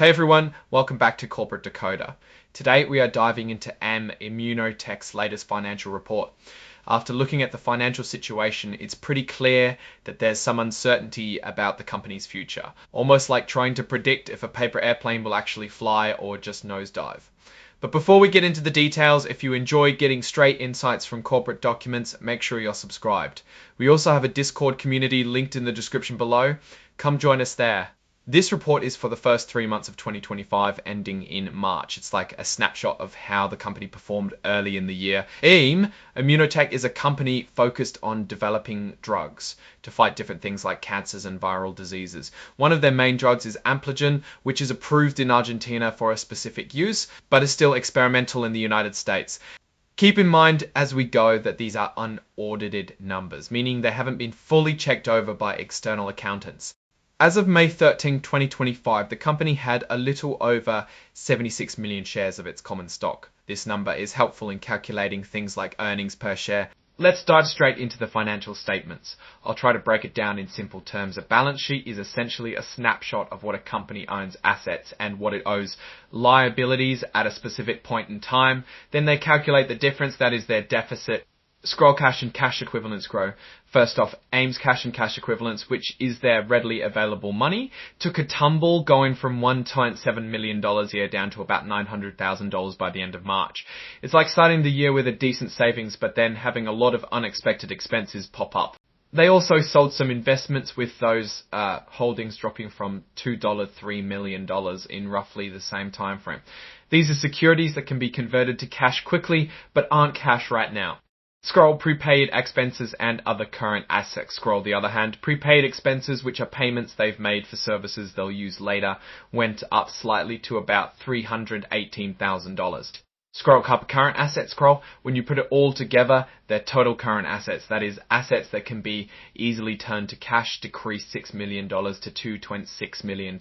Hey everyone, welcome back to Corporate Decoder. Today we are diving into ImmunoTech's latest financial report. After looking at the financial situation, it's pretty clear that there's some uncertainty about the company's future, almost like trying to predict if a paper airplane will actually fly or just nosedive. But before we get into the details, if you enjoy getting straight insights from corporate documents, make sure you're subscribed. We also have a Discord community linked in the description below. Come join us there. This report is for the first 3 months of 2025 ending in March. It's like a snapshot of how the company performed early in the year. ImmunoTech is a company focused on developing drugs to fight different things like cancers and viral diseases. One of their main drugs is Ampligen, which is approved in Argentina for a specific use, but is still experimental in the United States. Keep in mind as we go that these are unaudited numbers, meaning they haven't been fully checked over by external accountants. As of May 13, 2025, the company had a little over 76 million shares of its common stock. This number is helpful in calculating things like earnings per share. Let's dive straight into the financial statements. I'll try to break it down in simple terms. A balance sheet is essentially a snapshot of what a company owns assets and what it owes liabilities at a specific point in time. Then they calculate the difference, that is their deficit. Scroll cash and cash equivalents grow. First off, AIM's cash and cash equivalents, which is their readily available money, took a tumble going from $1.7 million a year down to about $900,000 by the end of March. It's like starting the year with a decent savings, but then having a lot of unexpected expenses pop up. They also sold some investments, with those holdings dropping from $3 million in roughly the same time frame. These are securities that can be converted to cash quickly, but aren't cash right now. Scroll prepaid expenses and other current assets. Scroll, the other hand, prepaid expenses, which are payments they've made for services they'll use later, went up slightly to about $318,000. Scroll current assets. Scroll, when you put it all together, their total current assets, that is assets that can be easily turned to cash, decreased $6 million to $2.6 million.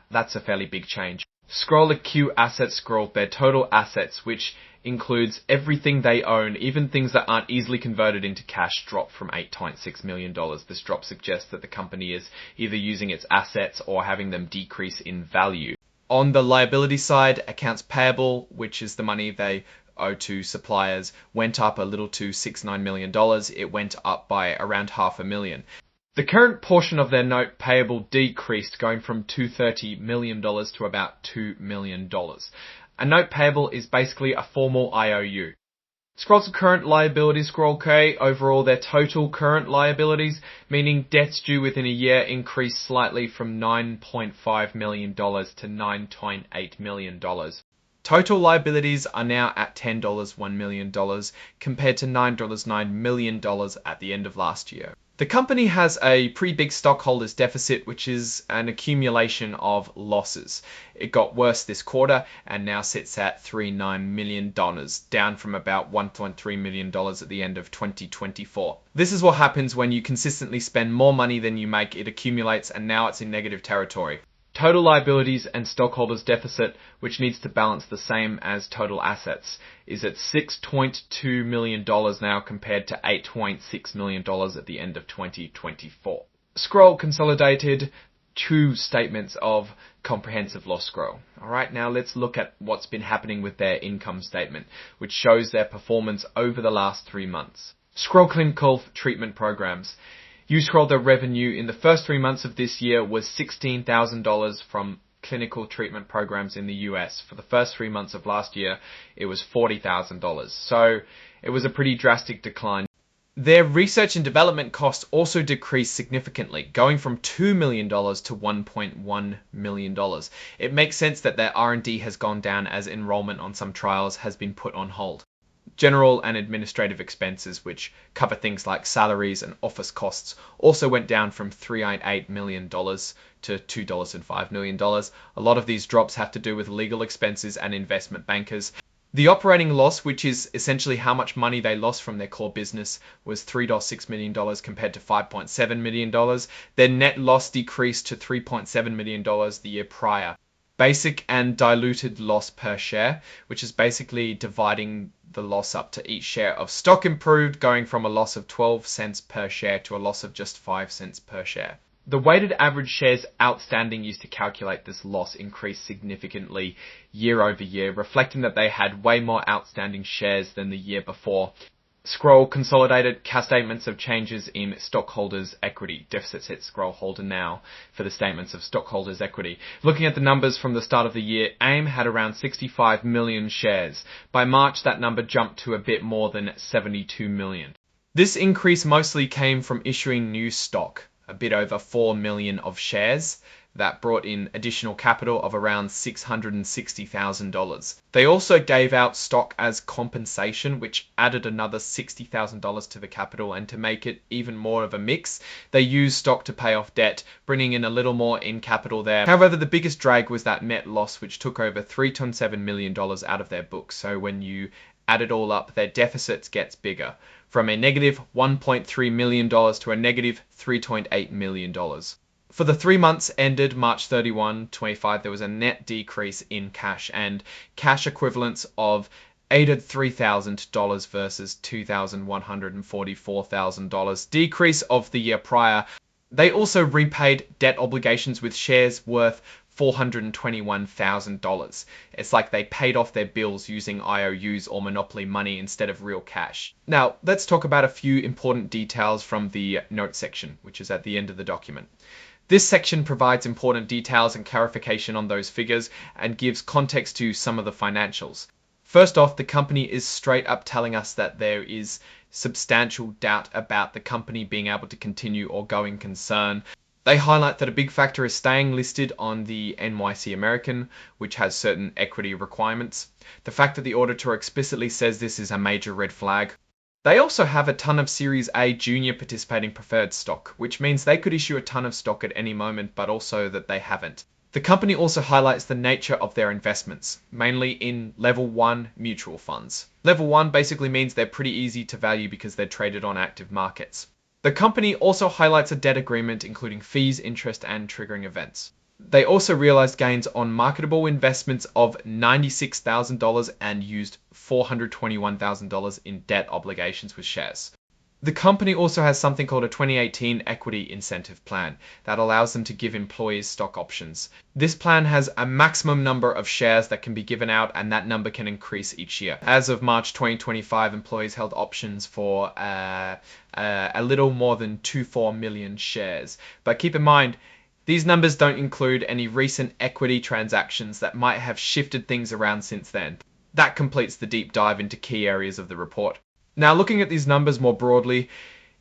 That's a fairly big change. Scroll Q assets. Scroll, their total assets, which includes everything they own, even things that aren't easily converted into cash, dropped from $8.6 million. This drop suggests that the company is either using its assets or having them decrease in value. On the liability side, accounts payable, which is the money they owe to suppliers, went up a little to $69 million. It went up by around $500,000. The current portion of their note payable decreased, going from $230 million to about $2 million. A note payable is basically a formal IOU. Scroll to current liabilities. Scroll K. Overall, their total current liabilities, meaning debts due within a year, increased slightly from $9.5 million to $9.8 million. Total liabilities are now at $10.1 million compared to $9.9 million at the end of last year. The company has a pretty big stockholders deficit, which is an accumulation of losses. It got worse this quarter and now sits at $39 million, down from about $1.3 million at the end of 2024. This is what happens when you consistently spend more money than you make. It accumulates and now it's in negative territory. Total liabilities and stockholders deficit, which needs to balance the same as total assets, is at $6.2 million now compared to $8.6 million at the end of 2024. Scroll consolidated two statements of comprehensive loss. Scroll. Alright, now let's look at what's been happening with their income statement, which shows their performance over the last 3 months. Scroll clinical treatment programs. The revenue in the first 3 months of this year was $16,000 from clinical treatment programs in the US. For the first 3 months of last year, it was $40,000. So it was a pretty drastic decline. Their research and development costs also decreased significantly, going from $2 million to $1.1 million. It makes sense that their R&D has gone down as enrollment on some trials has been put on hold. General and administrative expenses, which cover things like salaries and office costs, also went down from $3.8 million to $2.5 million. A lot of these drops have to do with legal expenses and investment bankers. The operating loss, which is essentially how much money they lost from their core business, was $3.6 million compared to $5.7 million. Their net loss decreased to $3.7 million the year prior. Basic and diluted loss per share, which is basically dividing the loss up to each share of stock, improved, going from a loss of 12 cents per share to a loss of just 5 cents per share. The weighted average shares outstanding used to calculate this loss increased significantly year over year, reflecting that they had way more outstanding shares than the year before. Scroll consolidated cash statements of changes in stockholders' equity. Deficits hit scroll holder now for the statements of stockholders' equity. Looking at the numbers from the start of the year, AIM had around 65 million shares. By March, that number jumped to a bit more than 72 million. This increase mostly came from issuing new stock, a bit over 4 million of shares. That brought in additional capital of around $660,000. They also gave out stock as compensation, which added another $60,000 to the capital, and to make it even more of a mix, they used stock to pay off debt, bringing in a little more in capital there. However, the biggest drag was that net loss, which took over $3.7 million out of their books. So when you add it all up, their deficits gets bigger, from a negative $1.3 million to a negative $3.8 million. For the 3 months ended March 31, 25, there was a net decrease in cash and cash equivalents of $83,000 versus $2,144,000, decrease of the year prior. They also repaid debt obligations with shares worth $421,000. It's like they paid off their bills using IOUs or monopoly money instead of real cash. Now, let's talk about a few important details from the notes section, which is at the end of the document. This section provides important details and clarification on those figures and gives context to some of the financials. First off, the company is straight up telling us that there is substantial doubt about the company being able to continue or going concern. They highlight that a big factor is staying listed on the NYSE American, which has certain equity requirements. The fact that the auditor explicitly says this is a major red flag. They also have a ton of Series A junior participating preferred stock, which means they could issue a ton of stock at any moment, but also that they haven't. The company also highlights the nature of their investments, mainly in Level 1 mutual funds. Level 1 basically means they're pretty easy to value because they're traded on active markets. The company also highlights a debt agreement including fees, interest, and triggering events. They also realized gains on marketable investments of $96,000 and used $421,000 in debt obligations with shares. The company also has something called a 2018 Equity Incentive Plan that allows them to give employees stock options. This plan has a maximum number of shares that can be given out, and that number can increase each year. As of March 2025, employees held options for a little more than 24 million shares. But keep in mind, these numbers don't include any recent equity transactions that might have shifted things around since then. That completes the deep dive into key areas of the report. Now, looking at these numbers more broadly,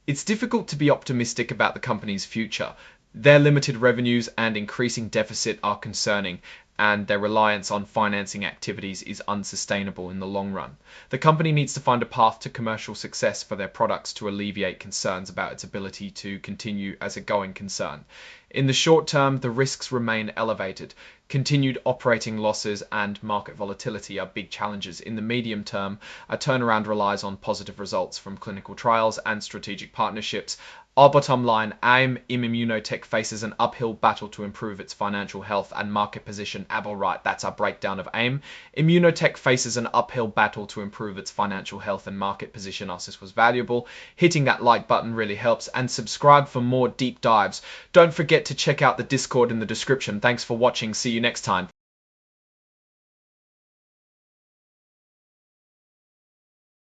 it's difficult to be optimistic about the company's future. Their limited revenues and increasing deficit are concerning, and their reliance on financing activities is unsustainable in the long run. The company needs to find a path to commercial success for their products to alleviate concerns about its ability to continue as a going concern. In the short term, the risks remain elevated. Continued operating losses and market volatility are big challenges. In the medium term, a turnaround relies on positive results from clinical trials and strategic partnerships. Our bottom line, AIM ImmunoTech faces an uphill battle to improve its financial health and market position. Right, that's our breakdown of AIM. ImmunoTech faces an uphill battle to improve its financial health and market position. If this was valuable, hitting that like button really helps, and subscribe for more deep dives. Don't forget to check out the Discord in the description. Thanks for watching. See you next time.